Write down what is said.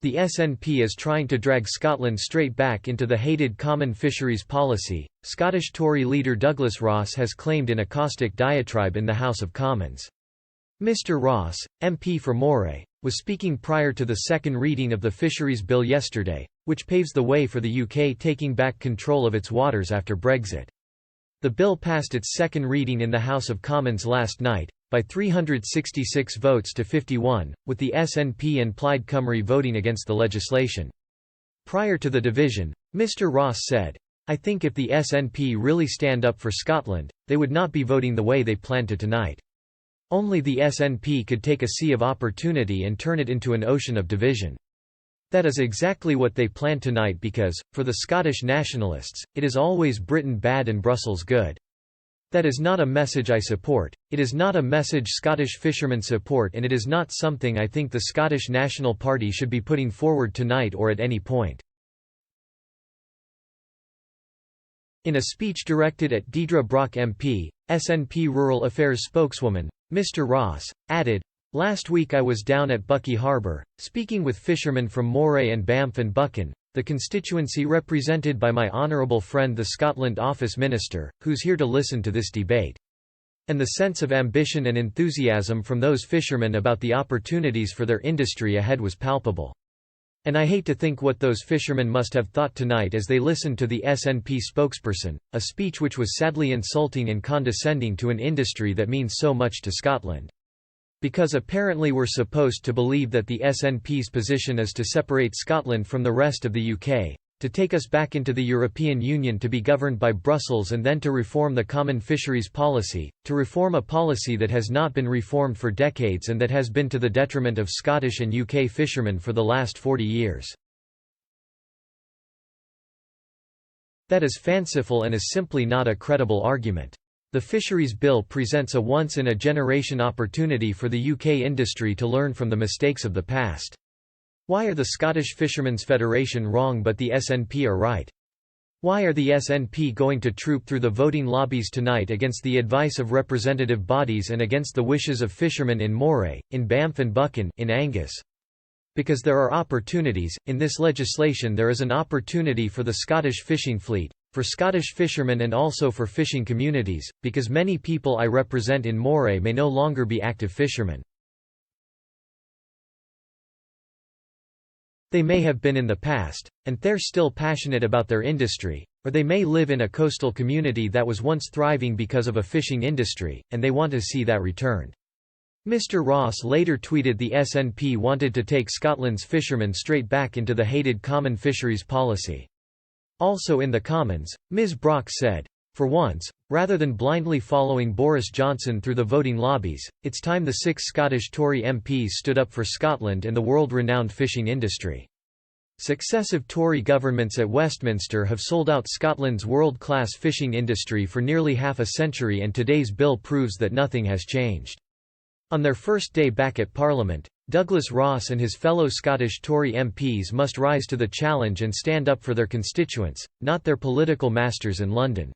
The SNP is trying to drag Scotland straight back into the hated common fisheries policy, Scottish Tory leader Douglas Ross has claimed in a caustic diatribe in the House of Commons. Mr Ross, MP for Moray, was speaking prior to the second reading of the Fisheries Bill yesterday, which paves the way for the UK taking back control of its waters after Brexit. The bill passed its second reading in the House of Commons last night, by 366 votes to 51, with the SNP and Plaid Cymru voting against the legislation. Prior to the division, Mr Ross said, "I think if the SNP really stand up for Scotland, they would not be voting the way they plan to tonight. Only the SNP could take a sea of opportunity and turn it into an ocean of division. That is exactly what they plan tonight because, for the Scottish nationalists, it is always Britain bad and Brussels good. That is not a message I support, it is not a message Scottish fishermen support, and it is not something I think the Scottish National Party should be putting forward tonight or at any point." In a speech directed at Deirdre Brock MP, SNP Rural Affairs spokeswoman, Mr Ross, added, "Last week I was down at Buckie Harbour, speaking with fishermen from Moray and Banff and Buchan, the constituency represented by my honourable friend the Scotland Office Minister, who's here to listen to this debate. And the sense of ambition and enthusiasm from those fishermen about the opportunities for their industry ahead was palpable. And I hate to think what those fishermen must have thought tonight as they listened to the SNP spokesperson, a speech which was sadly insulting and condescending to an industry that means so much to Scotland. Because apparently we're supposed to believe that the SNP's position is to separate Scotland from the rest of the UK, to take us back into the European Union to be governed by Brussels and then to reform the common fisheries policy, to reform a policy that has not been reformed for decades and that has been to the detriment of Scottish and UK fishermen for the last 40 years. That is fanciful and is simply not a credible argument. The Fisheries Bill presents a once-in-a-generation opportunity for the UK industry to learn from the mistakes of the past. Why are the Scottish Fishermen's Federation wrong but the SNP are right? Why are the SNP going to troop through the voting lobbies tonight against the advice of representative bodies and against the wishes of fishermen in Moray, in Banff and Buchan, in Angus? Because there are opportunities. In this legislation there is an opportunity for the Scottish fishing fleet, for Scottish fishermen and also for fishing communities, because many people I represent in Moray may no longer be active fishermen. They may have been in the past, and they're still passionate about their industry, or they may live in a coastal community that was once thriving because of a fishing industry, and they want to see that returned. Mr Ross later tweeted the SNP wanted to take Scotland's fishermen straight back into the hated common fisheries policy. Also in the Commons, Ms Brock said, "For once, rather than blindly following Boris Johnson through the voting lobbies, it's time the 6 Scottish Tory MPs stood up for Scotland and the world-renowned fishing industry." Successive Tory governments at Westminster have sold out Scotland's world-class fishing industry for nearly half a century, and today's bill proves that nothing has changed. On their first day back at Parliament, Douglas Ross and his fellow Scottish Tory MPs must rise to the challenge and stand up for their constituents, not their political masters in London.